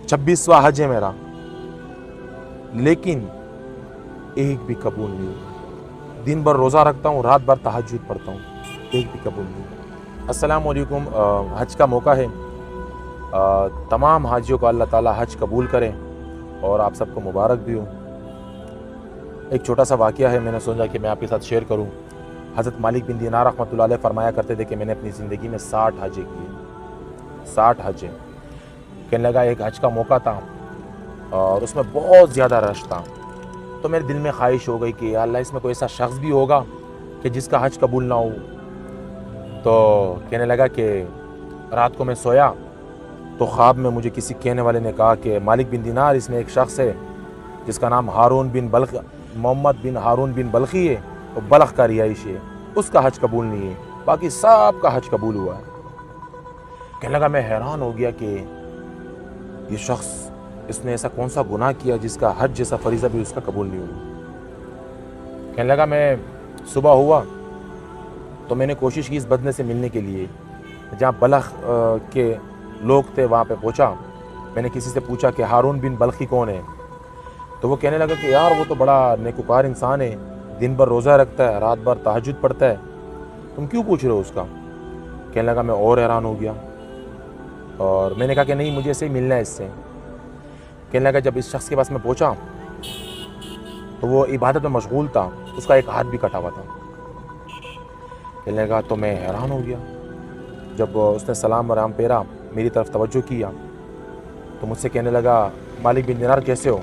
26واں حج ہے میرا، لیکن ایک بھی قبول نہیں ہوا۔ دن بھر روزہ رکھتا ہوں، رات بھر تہجد پڑھتا ہوں، ایک بھی قبول نہیں ہوا۔ السلام علیکم۔ حج کا موقع ہے، تمام حاجیوں کو اللہ تعالیٰ حج قبول کرے اور آپ سب کو مبارک بھی ہو۔ ایک چھوٹا سا واقعہ ہے، میں نے سوچا کہ میں آپ کے ساتھ شیئر کروں۔ حضرت مالک بن دینار رحمۃ اللہ علیہ فرمایا کرتے تھے کہ میں نے اپنی زندگی میں 60 حجیں کیے، 60 حجیں۔ کہنے لگا ایک حج کا موقع تھا اور اس میں بہت زیادہ رش تھا، تو میرے دل میں خواہش ہو گئی کہ یا اللہ اس میں کوئی ایسا شخص بھی ہوگا کہ جس کا حج قبول نہ ہو۔ تو کہنے لگا کہ رات کو میں سویا تو خواب میں مجھے کسی کہنے والے نے کہا کہ مالک بن دینار، اس میں ایک شخص ہے جس کا نام محمد بن ہارون بن بلخی ہے، وہ بلخ کا رہائشی ہے، اس کا حج قبول نہیں ہے، باقی سب کا حج قبول ہوا ہے۔ کہنے لگا میں حیران ہو گیا کہ یہ شخص، اس نے ایسا کون سا گناہ کیا جس کا حج جیسا فریضہ بھی اس کا قبول نہیں ہوا۔ کہنے لگا میں صبح ہوا تو میں نے کوشش کی اس بدنے سے ملنے کے لیے، جہاں بلخ کے لوگ تھے وہاں پہ پہنچا۔ میں نے کسی سے پوچھا کہ ہارون بن بلخی کون ہے، تو وہ کہنے لگا کہ یار وہ تو بڑا نیکوکار انسان ہے، دن بھر روزہ رکھتا ہے، رات بھر تہجد پڑھتا ہے، تم کیوں پوچھ رہے ہو اس کا؟ کہنے لگا میں اور حیران ہو گیا، اور میں نے کہا کہ نہیں مجھے ایسے ہی ملنا ہے اس سے۔ کہنے لگا جب اس شخص کے پاس میں پہنچا تو وہ عبادت میں مشغول تھا، اس کا ایک ہاتھ بھی کٹا ہوا تھا۔ کہنے لگا تو میں حیران ہو گیا، جب اس نے سلام ورحم پھیرا، میری طرف توجہ کیا تو مجھ سے کہنے لگا مالک بن دینار کیسے ہو؟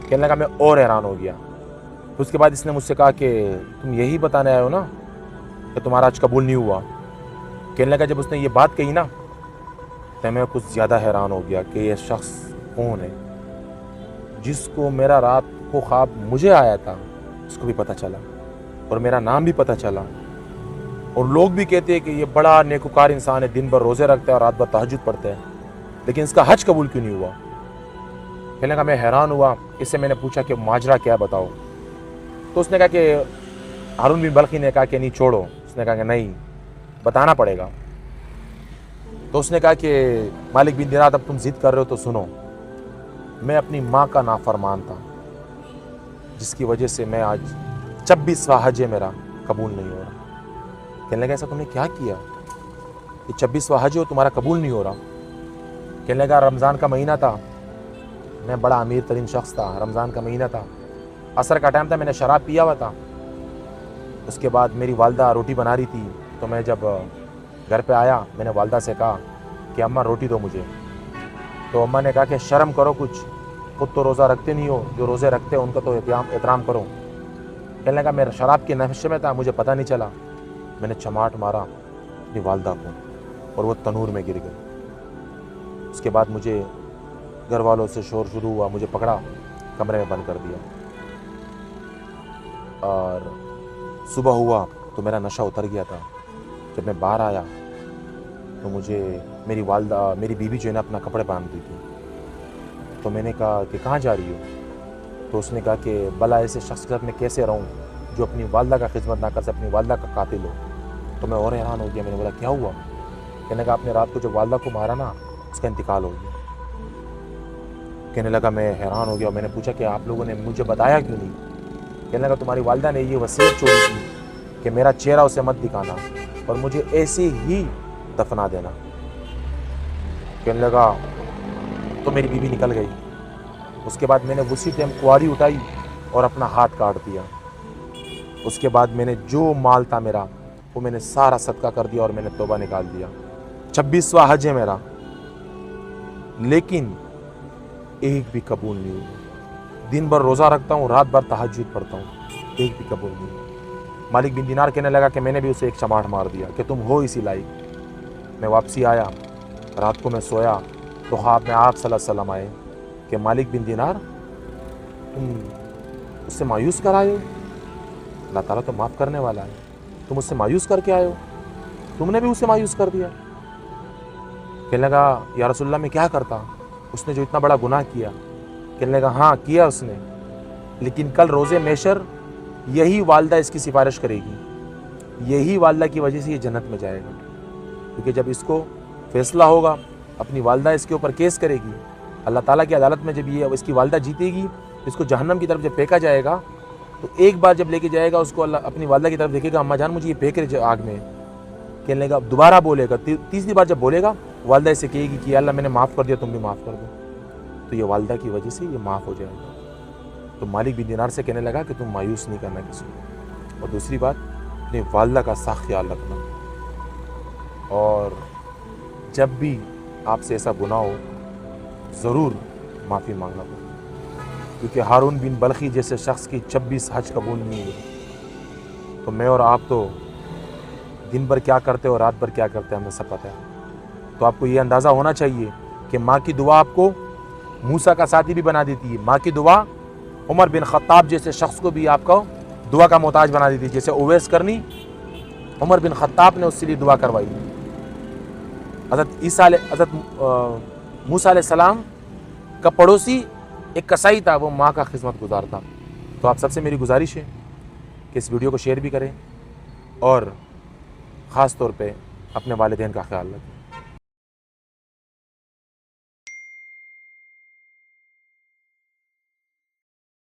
کہنے لگا میں اور حیران ہو گیا۔ اس کے بعد اس نے مجھ سے کہا کہ تم یہی بتانے آئے ہو نا کہ تمہارا حج قبول نہیں ہوا؟ کہنے لگا جب اس نے یہ بات کہی نا تو میں کچھ زیادہ حیران ہو گیا کہ یہ شخص کون ہے جس کو میرا رات کو خواب مجھے آیا تھا، اس کو بھی پتہ چلا اور میرا نام بھی پتہ چلا، اور لوگ بھی کہتے ہیں کہ یہ بڑا نیکوکار انسان ہے، دن بھر روزے رکھتا ہے اور رات بھر تہجد پڑھتا ہے، لیکن اس کا حج قبول کیوں نہیں ہوا؟ کہنے لگا میں حیران ہوا۔ اس سے میں نے پوچھا کہ ماجرا کیا بتاؤ، تو اس نے کہا کہ ہارون بن بلخی نے کہا کہ نہیں چھوڑو، اس نے کہا کہ نہیں بتانا پڑے گا۔ تو اس نے کہا کہ مالک بن دینار اب تم ضد کر رہے ہو تو سنو، میں اپنی ماں کا نافرمان تھا جس کی وجہ سے میں آج 26واں حج ہے میرا قبول نہیں ہو رہا۔ کہنے لگا ایسا تم نے کیا کیا؟ یہ 26واں حج ہو تمہارا قبول نہیں ہو رہا؟ کہنے لگا رمضان کا مہینہ تھا، میں بڑا امیر ترین شخص تھا، رمضان کا مہینہ تھا، عصر کا ٹائم تھا، میں نے شراب پیا ہوا تھا۔ اس کے بعد میری والدہ روٹی بنا رہی تھی، تو میں جب گھر پہ آیا میں نے والدہ سے کہا کہ اماں روٹی دو مجھے، تو اماں نے کہا کہ شرم کرو کچھ، خود تو روزہ رکھتے نہیں ہو، جو روزے رکھتے ہیں ان کا تو احترام کرو۔ کہنے لگا میں شراب کے نشے میں تھا، مجھے پتہ نہیں چلا، میں نے چماٹ مارا اپنی والدہ کو اور وہ تنور میں گر گئی۔ اس کے بعد مجھے گھر والوں سے شور شروع ہوا، مجھے پکڑا، کمرے میں بند کر دیا، اور صبح ہوا تو میرا نشہ اتر گیا تھا۔ جب میں باہر آیا تو مجھے میری والدہ، میری بیوی جو ہے نا اپنا کپڑے باندھ دی تھی، تو میں نے کہا کہ کہاں جا رہی ہو؟ تو اس نے کہا کہ بلا ایسے شخص کے ساتھ میں کیسے رہوں جو اپنی والدہ کا خدمت نہ کر سکے، اپنی والدہ کا قاتل ہو۔ تو میں اور حیران ہو گیا، میں نے بولا کیا ہوا؟ کہنے لگا آپ نے رات کو جو والدہ کو مارا نا اس کا انتقال ہو گیا۔ کہنے لگا میں حیران ہو گیا، اور میں نے پوچھا کہ آپ لوگوں نے مجھے بتایا کیوں نہیں؟ کہنے لگا تمہاری والدہ نے یہ وصیت چھوڑی تھی کہ میرا چہرہ اسے مت دکھانا اور مجھے ایسے ہی دفنا دینا۔ کہنے لگا تو میری بیوی نکل گئی۔ اس کے بعد میں نے اسی ٹائم کواڑی اٹھائی اور اپنا ہاتھ کاٹ دیا۔ اس کے بعد میں نے جو مال تھا میرا وہ میں نے سارا صدقہ کر دیا اور میں نے توبہ نکال دیا۔ 26واں حج ہے میرا، لیکن ایک بھی قبول نہیں ہوئی۔ دن بھر روزہ رکھتا ہوں، رات بھر تہجد پڑھتا ہوں، ایک بھی قبول نہیں ہوئی۔ مالک بن دینار کہنے لگا کہ میں نے بھی اسے ایک چماٹ مار دیا کہ تم ہو اسی لائق۔ میں واپسی آیا، رات کو میں سویا تو خواب میں آپ صلی اللہ علیہ وسلم آئے کہ مالک بن دینار تم اس سے مایوس کر آئے ہو، اللہ تعالیٰ تو معاف کرنے والا ہے، تم اس سے مایوس کر کے آئے ہو، تم نے بھی اسے مایوس کر دیا۔ کہنے لگا یا رسول اللہ میں کیا کرتا، اس نے جو اتنا بڑا گناہ کیا؟ کہنے لگا ہاں کیا اس نے، لیکن کل روزے محشر یہی والدہ اس کی سفارش کرے گی، یہی والدہ کی وجہ سے یہ جنت میں جائے گا، کیونکہ جب اس کو فیصلہ ہوگا اپنی والدہ اس کے اوپر کیس کرے گی، اللہ تعالیٰ کی عدالت میں جب یہ اس کی والدہ جیتے گی، اس کو جہنم کی طرف جب پھینکا جائے گا تو ایک بار جب لے کے جائے گا اس کو اللہ اپنی والدہ کی طرف دیکھے گا، اماں جان مجھے یہ پھینک رہے آگ میں، کہنے لگا، دوبارہ بولے گا، تیسری بار جب بولے گا والدہ اسے کہے گی کہ اللہ میں نے معاف کر دیا، تم بھی معاف کر دو، تو یہ والدہ کی وجہ سے یہ معاف ہو جائے گا۔ تو مالک بن دینار سے کہنے لگا کہ تم مایوس نہیں کرنا کسی کو، اور دوسری بات اپنی والدہ کا سخت خیال رکھنا، اور جب بھی آپ سے ایسا گناہ ہو ضرور معافی مانگنا پڑے، کیونکہ ہارون بن بلخی جیسے شخص کی 26 حج قبول نہیں ہوئی، تو میں اور آپ تو دن بھر کیا کرتے اور رات بھر کیا کرتے ہمیں سب پتہ ہے۔ تو آپ کو یہ اندازہ ہونا چاہیے کہ ماں کی دعا آپ کو موسیٰ کا ساتھی بھی بنا دیتی ہے، ماں کی دعا عمر بن خطاب جیسے شخص کو بھی آپ کو دعا کا محتاج بنا دیتی ہے، جیسے اویس کرنی عمر بن خطاب نے اس سے لیے دعا کروائی۔ حضرت موسیٰ علیہ السلام کا پڑوسی ایک کسائی تھا، وہ ماں کا خدمت گزار تھا۔ تو آپ سب سے میری گزارش ہے کہ اس ویڈیو کو شیئر بھی کریں اور خاص طور پہ اپنے والدین کا خیال رکھیں۔